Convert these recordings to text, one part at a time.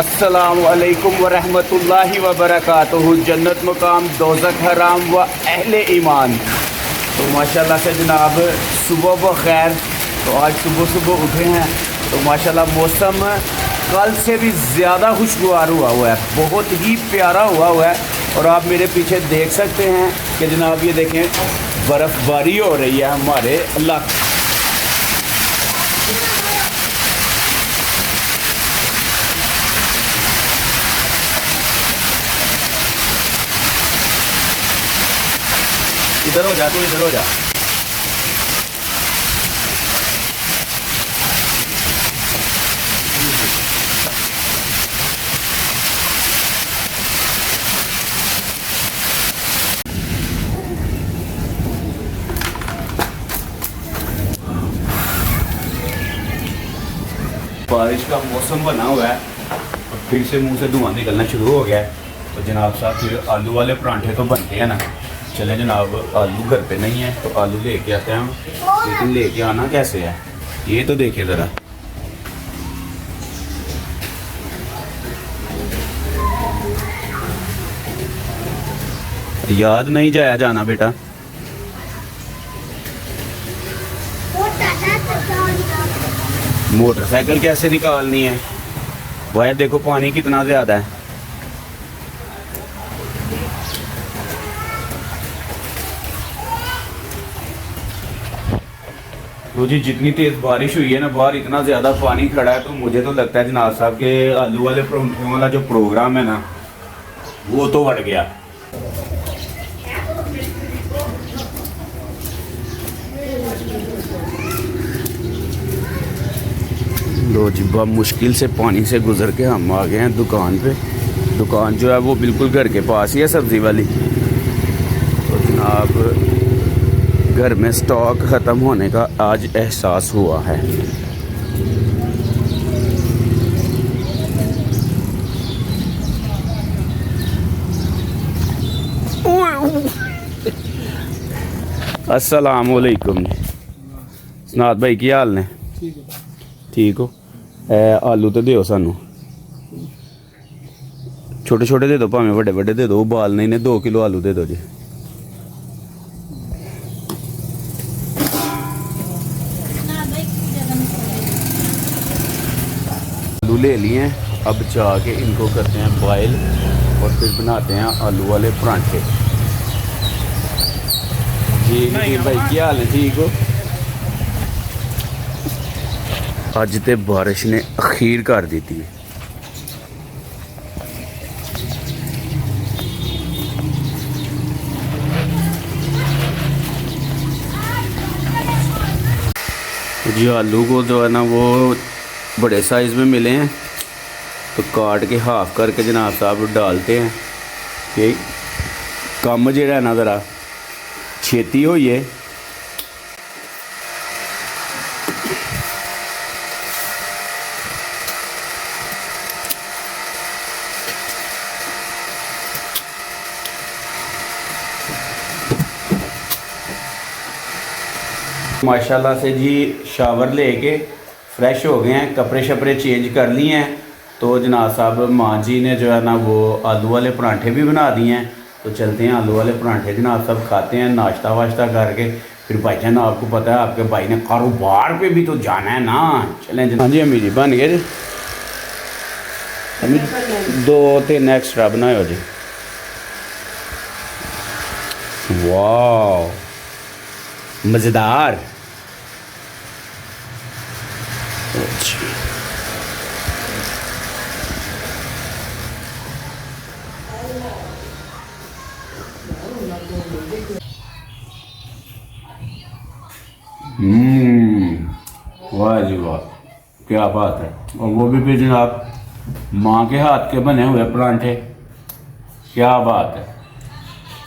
अस्सलामु अलैकुम व रहमतुल्लाहि व बरकातुहू। जन्नत मकाम दोज़ख हराम व अहले ईमान। तो माशाल्लाह से जनाब सुबह व खैर। तो आज सुबह सुबह उठे हैं तो माशाल्लाह मौसम कल से भी ज़्यादा खुशगवार हुआ है, बहुत ही प्यारा हुआ है। और आप मेरे पीछे देख सकते हैं कि जनाब ये देखें बर्फ़बारी हो रही है हमारे इलाके। इधर हो जा, तू इधर हो जा। बारिश का मौसम बना हुआ है और फिर से मुंह से धुआं निकलना शुरू हो गया है। तो जनाब साहब फिर आलू वाले परांठे तो बनते हैं ना। चले जनाब, आलू घर पे नहीं है तो आलू लेके आते हैं, लेकिन लेके आना कैसे है ये तो देखिए ज़रा। याद नहीं जाया जाना बेटा। मोटरसाइकिल कैसे निकालनी है भाई? देखो पानी कितना ज़्यादा है। तो जी जितनी तेज़ बारिश हुई है ना, बाहर इतना ज़्यादा पानी खड़ा है, तो मुझे तो लगता है जनाब साहब के आलू वाले परांठों वाला जो प्रोग्राम है ना वो तो बढ़ गया। लो जी, बहुत मुश्किल से पानी से गुजर के हम आ गए हैं दुकान पे। दुकान जो है वो बिल्कुल घर के पास ही है, सब्ज़ी वाली। तो जनाब घर में स्टॉक ख़त्म होने का आज एहसास हुआ है। अस्सलाम वालेकुम। सनात भाई की हाल ने? ठीक हो? आलू तो दो सानू, छोटे छोटे दे दो, भावें बड़े बड़े दे दो, उबालने ने 2 किलो आलू दे दो जी। आलू ले लिए हैं, अब जाके इनको करते हैं बॉयल और फिर बनाते हैं आलू वाले परांठे। जी भाई क्या हाल है? ठीक हो? अज तो बारिश ने अखीर कर दी थी। जी आलू को जो है ना वो बड़े साइज़ में मिले हैं तो काट के हाफ करके जनाब साहब डालते हैं कि कम जो है ना ज़रा छेती होइए। माशाल्लाह से जी शावर लेके फ्रेश हो गए हैं, कपड़े शपड़े चेंज कर लिए हैं। तो जनाब साहब माँ जी ने जो है ना वो आलू वाले परांठे भी बना दिए हैं। तो चलते हैं आलू वाले परांठे जनाब साहब खाते हैं नाश्ता वाश्ता करके। फिर भाईजान आपको पता है आपके भाई ने कारोबार पे भी तो जाना है ना। चलें जी। हाँ जी अम्मी जी बन गए जी। अम्मी 2-3 एक्स्ट्रा बनाओ जी। वाह मज़ेदार। वाह जी वाह, क्या बात है। और वो भी जनाब माँ के हाथ के बने हुए परांठे, क्या बात है,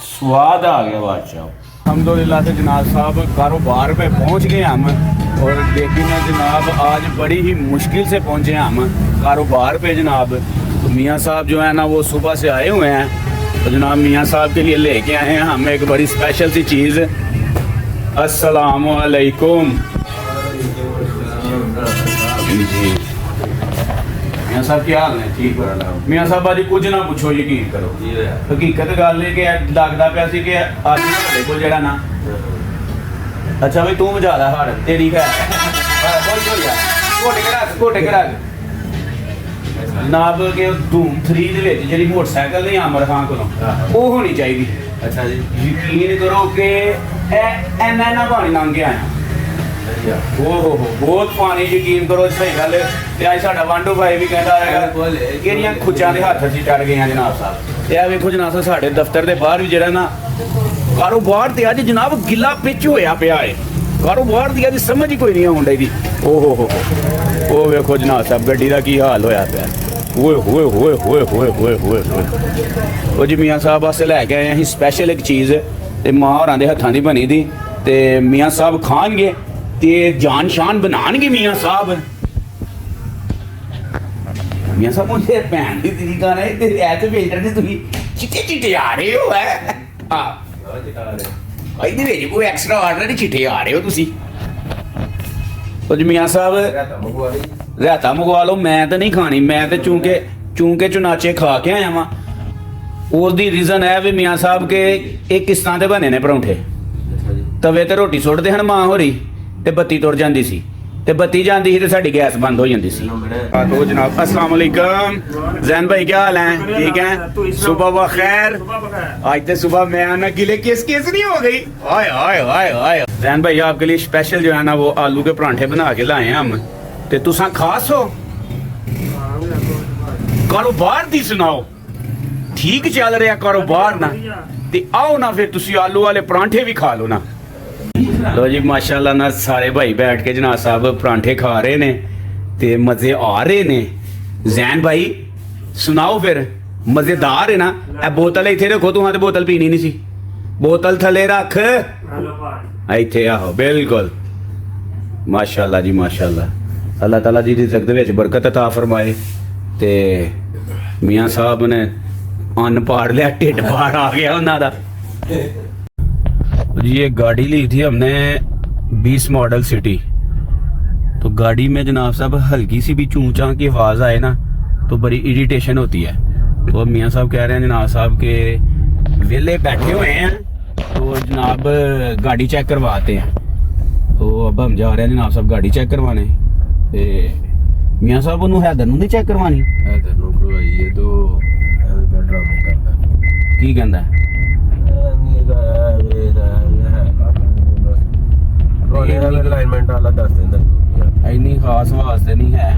स्वाद आ गया बादशाह। अल्हम्दुलिल्लाह से जनाब साहब कारोबार पे पहुंच गए हम। और लेकिन जनाब आज बड़ी ही मुश्किल से पहुंचे हम कारोबार पे जनाब। तो मियाँ साहब जो है ना वो सुबह से आए हुए हैं। तो जनाब मियाँ साहब के लिए लेके आए हैं हम एक बड़ी स्पेशल सी चीज़। अस्सलामु अलैकुम जी। मियां साहब क्या हाल ने? ठीक हो? मियां साहब अज कुछ ना पुछो, यकीन करो हकीकत गल है कि लगता पाया सी कि अज तुहाडे कोल जेहड़ा ना अच्छा बई तू बजा ला हाड़ तेरी है घोटे के रख जनाब के धूम 3 दे विच जेहड़ी मोटरसाइकिल नहीं आमर खान कोलों वो होनी चाहिए। अच्छा जी यकीन करो कि इन्ना पानी लंघ गया हो बहुत पानी, यकीन करो सही गल है। अज साडा वांडो भाई भी कहता है कि खुच्चां दे हत्थ असीं चढ़ गए जनाब साहब। ते आ वेखो जनाब साहब साडे दफ्तर दे बाहर भी जेहड़ा ना कारोबार ते अज जनाब गिला पिच होया पिया है। कारोबार दी अज समझ ही कोई नहीं आउण डई दी। ओहो ओ वेखो जनाब साहब गड्डी दा की हाल होया पिया। ओए होए होए होए होए होए होए ओ जी मियां साहब वास्ते लैके आए असीं स्पैशल एक चीज़ ते मां होरां दे हत्थां दी बनी दी ते मियां साहब खाणगे ते जान शान बनाणगे मियां साहब। मियां साहब मुझे भैन दी तेरी गाना है ते ऐसे वेटर ते तुसीं चिट्टे चिट्टे आ रहे हो है हां ਇਹਦੇ ਵਿੱਚ ਕੋਈ ਐਕਸਟਰਾ ਆਰਡਰ ਨਹੀਂ ਚਿੱਟੇ ਆ ਰਹੇ ਹੋ ਤੁਸੀਂ। ਉਹ ਜੀ ਮਿਆਂ ਸਾਹਿਬ ਰਾਇਤਾ ਮੰਗਵਾ ਲਓ। ਮੈਂ ਤਾਂ ਨਹੀਂ ਖਾਣੀ, ਮੈਂ ਤਾਂ ਚੂੰਕੇ ਚੁਨਾਚੇ ਖਾ ਕੇ ਆਇਆ ਵਾਂ। ਉਸ ਦੀ ਰੀਜ਼ਨ ਹੈ ਵੀ ਮਿਆਂ ਸਾਹਿਬ ਕੇ ਇਹ ਕਿਸ ਤਰ੍ਹਾਂ ਦੇ ਬਣੇ ਨੇ ਪਰੌਂਠੇ। ਤਵੇ ਤੇ ਰੋਟੀ ਸੁੱਟਦੇ ਹਨ ਮਾਂ ਹੋਰੀ ਤੇ ਬੱਤੀ ਤੁਰ ਜਾਂਦੀ ਸੀ ਤੇ ਬੱਤੀ ਜਾਂਦੀ ਸੀ ਤੇ ਸਾਡੀ ਗੈਸ ਬੰਦ ਹੋ ਜਾਂਦੀ ਸੀ। तो जनाब अस्सलाम वालेकुम जैन भाई क्या हाल है? ठीक है सुबह व खैर। आज तो सुबह मैं आना गिले केस नहीं हो गई। हाय हाय हाय हाय जैन भाई आपके लिए स्पेशल जो है ना वो आलू के परांठे बना के लाए हैं हम। ते तुसा खास हो कारोबार दी सुनाओ ठीक चल रहा कारोबार ना ते आओ ना फिर तुसी आलू वाले परांठे भी खा लो ना। लो जी माशाल्लाह ना सारे भाई बैठ के जनाब साहब परांठे खा रहे ने ते मजे आ रहे ने। जैन भाई सुनाओ फिर मजेदार है ना। ए बोतल इत्थे रखो तुहां ते बोतल पीनी नहीं सी बोतल थले रख इत्थे आहो बिल्कुल माशाल्लाह जी माशाल्लाह। अल्लाह ताला जी रिज़्क़ दे विच बरकत अता फरमाए ते मियां साहब ने अन्न पाड़ लिया ढिड पाड़ आ गया उन्हां दा। जी ये गाड़ी ली थी हमने 20 मॉडल सिटी। तो गाड़ी में जनाब साहब हल्की सी भी चूं चां की आवाज़ आए ना तो बड़ी इरिटेशन होती है। तो मियाँ साहब कह रहे हैं जनाब साहब के वेले बैठे हुए हैं तो जनाब गाड़ी चेक करवाते हैं। तो अब हम जा रहे हैं जनाब साहब गाड़ी चेक करवाने। ते मियाँ साहब उन्होंने हैदर नहीं चेक करवानी हैदर करवाइए तो ड्रामा करता की कहता है लाइनमेंट वाला दस दिन इन्नी खास वास्ते नहीं है।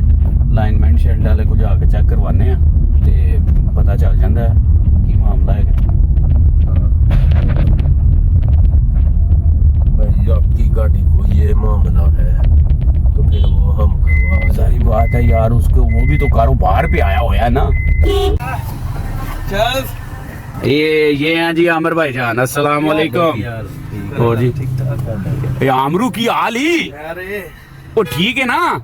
लाइनमेंट शेड वाले को जाके चेक करवाने हैं ते पता चल जाता है की मामला है। भाई आपकी गाड़ी को ये मामला है तो फिर वो हम करवा। सही बात है यार उसको वो भी तो कारोबार पे आया हुआ है ना। चल ये हैं जी आमिर भाई जान अस्सलाम वालेकुम। और जी ये आमरू की हाल ही वो ठीक है ना?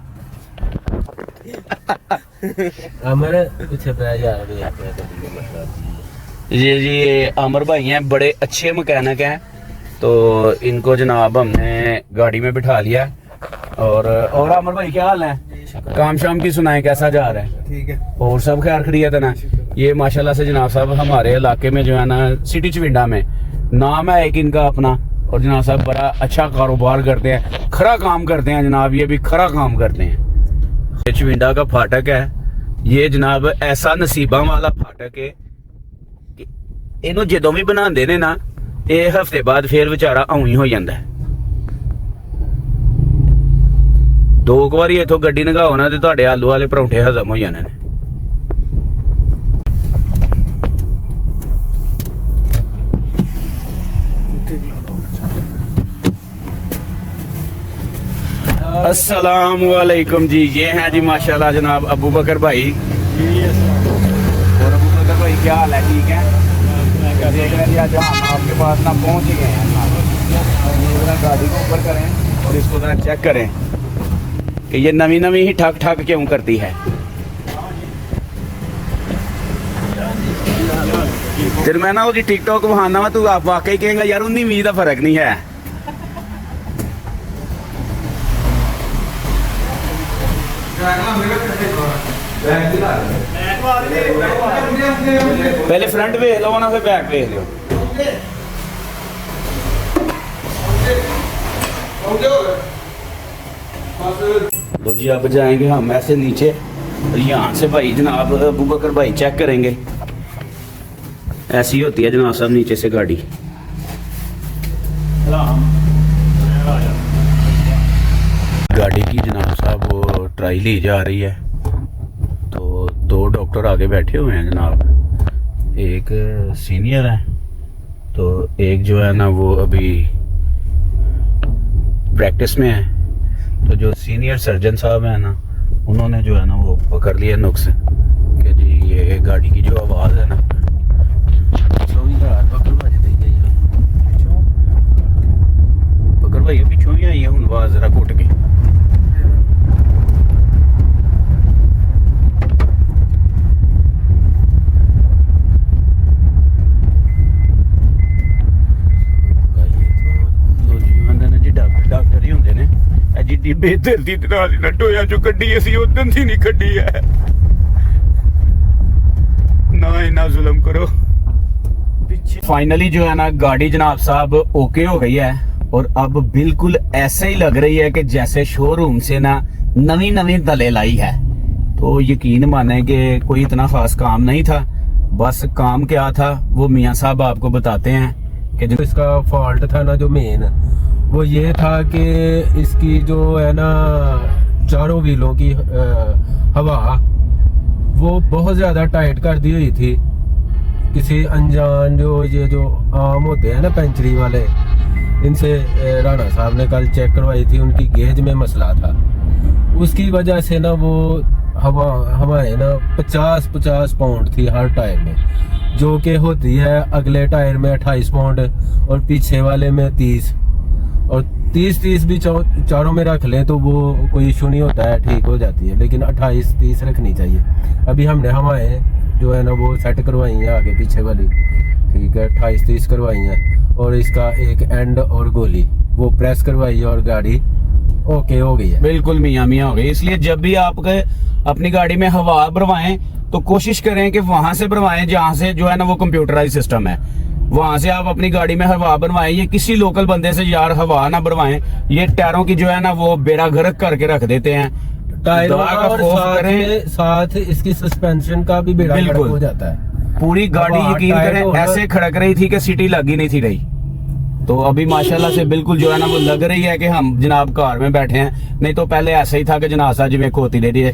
जी आमिर भाई हैं बड़े अच्छे मैकेनिक हैं। तो इनको जनाब हमने गाड़ी में बिठा लिया। और आमिर भाई क्या हाल है? काम शाम की सुनाए कैसा जा रहा है? ठीक है और सब खैर खैरियत है ना? ये माशाल्लाह से जनाब साहब हमारे इलाके में जो है ना सिटी चविंडा में नाम है एक इनका अपना। और जनाब साहब बड़ा अच्छा कारोबार करते हैं खरा काम करते हैं जनाब। ये भी खरा काम करते हैं। ये चविंडा का फाटक है ये जनाब ऐसा नसीबा वाला फाटक है कि इनू जदों भी बनाते ने ना ये हफ्ते बाद फिर बेचारा आऊं ही हो जाता है। दो बारी इथों गड्डी नगाओ ना तो तुहाडे आलू वाले परौंठे हजम हो जाने ने। अस्सलाम वालेकुम जी ये हैं जी माशाल्लाह जनाब अबू बकर भाई। और अबू बकर भाई क्या हाल है? ठीक है देख रहे हैं आज हम आपके पास ना पहुंच ही गए हैं। गाड़ी को ऊपर करें और इसको जरा चेक करें कि ये नवी नवी ही ठक ठक क्यों करती है। फिर मैं ना वो टिकटॉक बहाना वा तू आप वाकई कहेंगे यार 19-20 का फर्क नहीं है। पहले फ्रंट वेख लो ना, फिर बैक वेख लो। लो जी, अब जाएंगे हम ऐसे नीचे और यहाँ से भाई जनाब अबू बकर भाई चेक करेंगे। ऐसी होती है जनाब साहब नीचे से गाड़ी। गाड़ी की जनाब साहब वो ट्राई ली जा रही है, तो दो डॉक्टर आगे बैठे हुए हैं जनाब। एक सीनियर है, तो एक जो है ना वो अभी प्रैक्टिस में है। तो जो सीनियर सर्जन साहब है ना, उन्होंने जो है ना वो पकड़ लिया नुक्स कि जी ये गाड़ी की जो आवाज़ है ना, पकड़ भाई पिछों ही आई है हूँ आवाज़ जरा घुट के। डॉक्टर ही होंगे ने जिड्डी बेदर्दी नाल ना टोया जो कड्डी असी उदन दी नहीं कड्डी है ना, इना जुल्म करो। फाइनली जो है ना गाड़ी जनाब साहब ओके हो गई है और अब बिल्कुल ऐसे ही लग रही है कि जैसे शोरूम से ना नवी नवी दले लाई है। तो यकीन माने कि कोई इतना खास काम नहीं था, बस काम क्या था वो मियाँ साहब आपको बताते हैं कि जो इसका फॉल्ट था ना, जो मेन वो ये था कि इसकी जो है ना चारों व्हीलों की हवा वो बहुत ज़्यादा टाइट कर दी हुई थी। किसी अनजान जो आम होते हैं ना पंचरी वाले, इनसे राणा साहब ने कल चेक करवाई थी, उनकी गेज में मसला था। उसकी वजह से ना वो हवा हवाएं ना 50-50 पाउंड थी हर टायर में, जो कि होती है अगले टायर में 28 पाउंड और पीछे वाले में 30, और 30 भी चारों में रख लें तो वो कोई इशू नहीं होता है, ठीक हो जाती है। लेकिन 28-30 रखनी चाहिए। अभी हमने हवाएं जो है ना वो सेट करवाई हैं आगे पीछे वाली, ठीक है, 28-30 करवाई हैं, और इसका एक एंड और गोली वो प्रेस करवाई है और गाड़ी ओके हो गई है, बिल्कुल मियाँ मियाँ हो गई। इसलिए जब भी आप अपनी गाड़ी में हवा भरवाएं तो कोशिश करें कि वहां से भरवाएं जहां से जो है ना वो कंप्यूटराइज सिस्टम है, वहां से आप अपनी गाड़ी में हवा भरवाएं। ये किसी लोकल बंदे से यार हवा ना भरवाएं, ये टायरों की जो है ना वो बेड़ा गर्क करके रख देते हैं। टायरों और साथ इसकी सस्पेंशन का भी बेड़ा गर्क हो जाता है। पूरी गाड़ी यकीन करें ऐसे खड़क रही थी कि सीटी लगी नहीं थी रही। तो अभी माशाल्लाह से बिल्कुल जो है ना वो लग रही है कि हम जनाब कार में बैठे हैं, नहीं तो पहले ऐसा ही था कि जनाब साहब जिवें खोती दे रही है